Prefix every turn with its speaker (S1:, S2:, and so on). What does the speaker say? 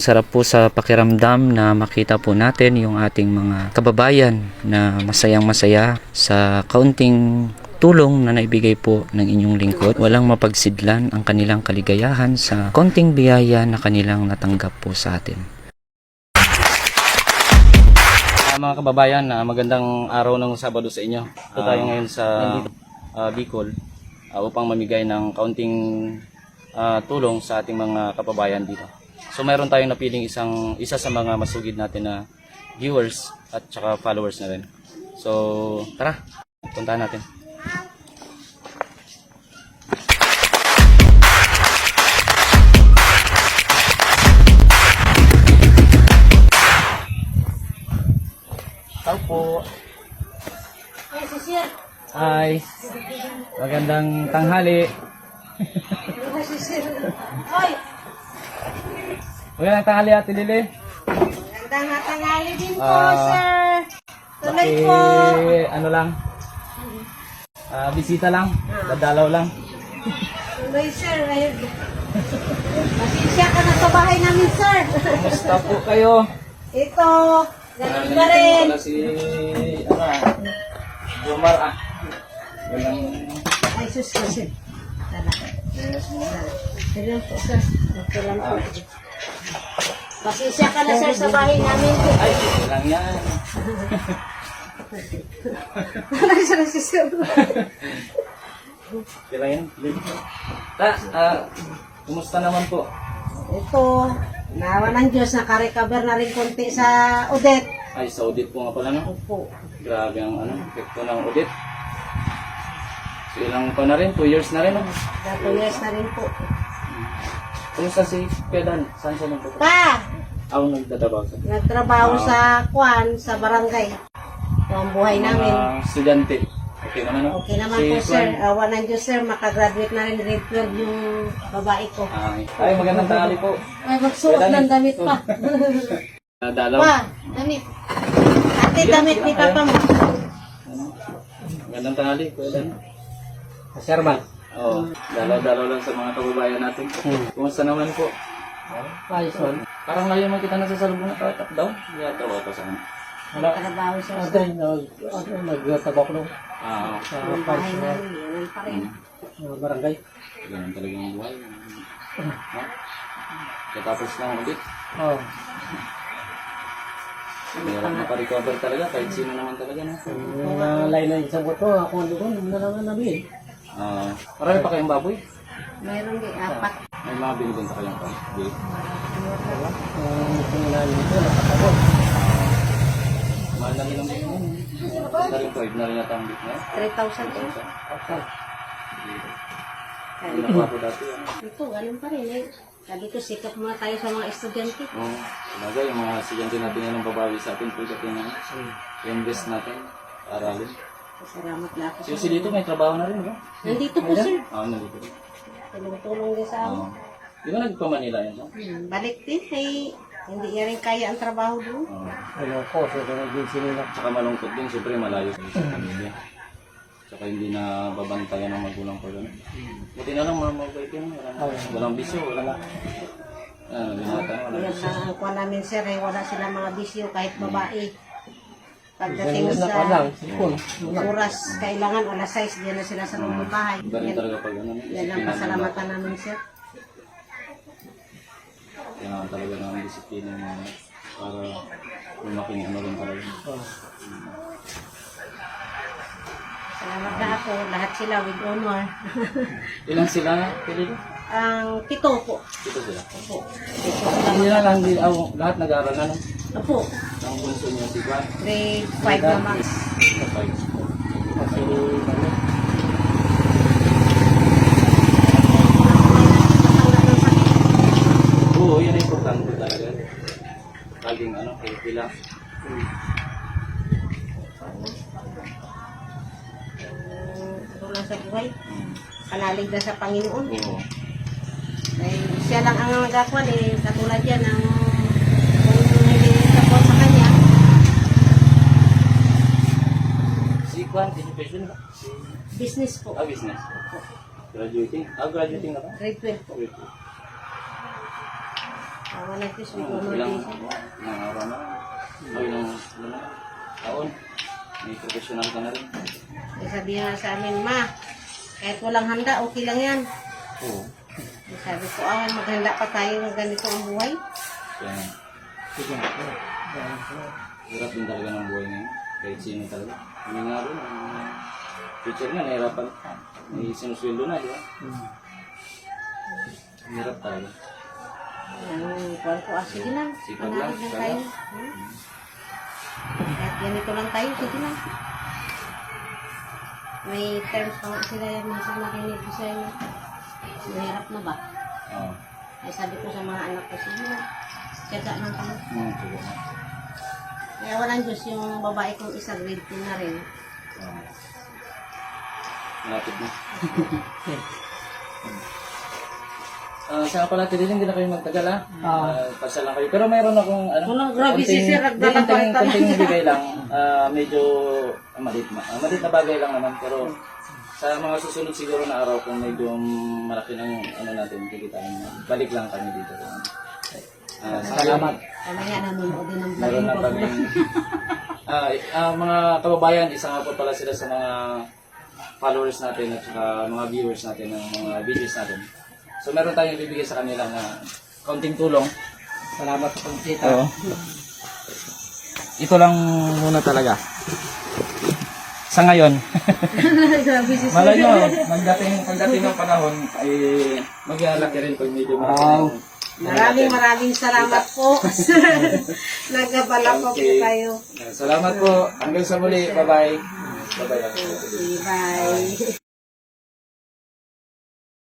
S1: Sarap po sa pakiramdam na makita po natin yung ating mga kababayan na masayang masaya sa kaunting tulong na naibigay po ng inyong lingkod. Walang mapagsidlan ang kanilang kaligayahan sa kaunting biyaya na kanilang natanggap po sa atin. Mga kababayan, magandang araw ng Sabado sa inyo. Ito tayo ngayon sa Bicol upang mamigay ng kaunting tulong sa ating mga kababayan dito. So mayroon tayong napiling isa sa mga masugid natin na viewers at saka followers na rin. So tara, puntahan natin. Tao po. Hi. Magandang tanghali.
S2: Hoy!
S1: Magandang tanghali, Ate Lili.
S2: Magandang tanghali din po, sir. Tuloy po.
S1: Ano lang? Bisita lang? Dadalaw lang?
S2: Tuloy, sir. Pasensya ka na sa bahay namin, sir.
S1: Kumusta po kayo?
S2: Ito, ganun pa rin.
S1: Wala si, Jomar Walang...
S2: Ay, sus, sir. Tala. Sige po, sir. Okay lang po. Pasensya ka na, sir, sa bahay namin.
S1: Ay, lang yan.
S2: Wala siya si sir.
S1: Kailan yan? Kumusta naman po?
S2: Ito, nawa ng Diyos, nakarecover na rin konti sa Odette.
S1: Ay, sa audit po nga pala, no?
S2: Opo.
S1: Grabe ang epekto ng audit. So, ilang pa na rin? 2 years na rin, no?
S2: 2 years na rin po.
S1: Kumusta si Pedan? Saan siya nagpunta?
S2: Pa!
S1: Ako nagdadabaw sa
S2: Nagtrabaho sa Kwan, sa barangay. Ito ang buhay namin.
S1: Estudyante. Okay naman, no?
S2: Okay naman po, sir. Awa ng Diyos, sir. Makagraduate na rin grade 12 yung babae ko.
S1: Ay, magandang tanghali po.
S2: Ay, magsuot ng damit pa.
S1: Dalaw.
S2: Pa, damit. Ate, damit ni Papa mo.
S1: Magandang tanghali, Pedan.
S3: Sir ba?
S1: Oo. Dalaw-dalaw lang sa mga kababayan natin. Kumusta naman po?
S3: Ayos man.
S1: Parang ngayon mo kita nasasalubong na tatak daw. Yatawa pa sa akin.
S2: Nagtrabaho siya sa
S3: Nagtabak nung
S1: Sa
S2: ang bahay namin. Yan pa rin.
S3: barangay.
S1: ganun talaga ang buhay. Katapos lang ulit.
S3: Oo.
S1: Mahirap makarecover talaga kahit sino naman talaga. No?
S3: Yung line na isang buto, ako doon, nalangan namin.
S1: Marami pa kayong baboy?
S2: Mayroon din 4.
S1: May mga binibenta kayong pa? Di.
S3: Kung line nito, nakatapos.
S1: Mahal na rin ang big mo. Daring 5 na rin yata ang big na.
S2: 3,000 po.
S1: Hindi na pa ako dati.
S2: Ito, ganun pa rin eh. Sabi ko, sikap muna tayo sa mga estudyante.
S1: Oo. Talaga yung mga estudyante natin yan ang babawi sa atin. Pagkat yung invest natin. Aralin.
S2: Salamat na ako.
S1: Si dito may trabaho na rin, no?
S2: Nandito po, sir.
S1: Nandito rin.
S2: Tulong-tulong din sa amin.
S1: Di ba nagpa-Manila yan, no?
S2: Balik din eh. Hindi niya rin kaya ang trabaho doon.
S3: Ano ko, so nag-agency nila.
S1: Tsaka malungkot din, siyempre malayo kayo sa pamilya. Tsaka hindi na babantayan ng magulang ko doon. Buti na lang mga mabait yun. Walang bisyo, wala. Binata na, wala
S2: Yan
S1: bisyo.
S2: ang kuha namin, sir. Eh. Wala silang mga bisyo kahit babae. Pagdating
S3: Na
S2: sa
S3: lang, sipon.
S2: oras, kailangan alas 6, diyan na sila sa loob ng bahay.
S1: Iba rin
S2: Yan,
S1: talaga pag ano.
S2: yan ang pasalamatan namin, sir.
S1: Kailangan talaga ng disiplina mo para lumaking ano rin talaga.
S2: Salamat na ako. Lahat sila with honor.
S1: Ilang sila? Pili?
S2: Ang 7 po.
S1: Ito sila.
S2: Opo.
S1: Hindi na lang, lahat nag-aaral na, no?
S2: Opo.
S1: Ang bunso niyo, si Juan.
S2: Grade 5 naman.
S3: Kasi,
S1: Oo, yun ang importante talaga. Laging healthy lang.
S2: Ano lang sa buhay. Panalig na sa Panginoon.
S1: Oo.
S2: Dahil siya lang ang nagakuan eh. Katulad yan ang kung hindi nagkakuan sa kanya.
S1: Si Juan, education ba?
S2: Business po.
S1: Business. Graduating? Graduating na ba?
S2: Grade 12 po.
S1: Grade two.
S2: Awa na ito, may
S1: Ilang
S2: emergency.
S1: araw na. O ilang taon. May professional ka na rin.
S2: Sabi nga sa amin, ma, kahit walang handa, okay lang yan.
S1: Oo.
S2: Sabi ko, maghanda pa tayo ng ganito ang buhay.
S1: Kaya
S3: Sige ako.
S1: hirap din talaga ng buhay ngayon. Kahit sino talaga. Hindi nga rin. Future nga, nahirapan. May sinusweldo na, di ba? Hirap talaga.
S2: Kuwan ko, sige lang.
S1: Sikap lang,
S2: Manakit lang
S1: sikap
S2: tayo.
S1: lang.
S2: Kahit ganito lang tayo, sige lang. May terms pa nga sila yung mga marinig ko sa inyo. Mahirap na ba?
S1: Oo.
S2: Ay sabi ko sa mga anak ko, sige lang. Tiyaga lang kami.
S1: Sige na.
S2: Kaya walang Diyos yung babae kong isa grade 2 na rin.
S1: Oo. Malapit na. Sa pala, hindi na kayo magtagal ha. Pasal lang kayo. Pero mayroon akong
S2: Walang grabe si Sir, nagdadapalitan.
S1: konting bigay lang. Medyo malit na bagay lang naman. Pero sa mga susunod siguro na araw kung medyo malaki ng natin, kikitain. Balik lang kami dito. Salamat.
S2: Kaya nga nanonood din ng
S1: Meron na
S2: vlog
S1: kami. Mga kababayan, isa nga po pala sila sa mga followers natin at saka mga viewers natin ng mga videos natin. So meron tayong bibigay sa kanila na kaunting tulong.
S3: Salamat sa pagkita.
S1: Oo. Ito lang muna talaga. Sa ngayon.
S2: Grabe si Sir.
S1: Malay nyo, pagdating ng panahon, ay mag-ialaki rin pag medyo
S2: Maraming salamat po. Nagabala po kayo.
S1: Salamat po. Hanggang sa muli. Bye-bye. Bye-bye.
S2: Bye.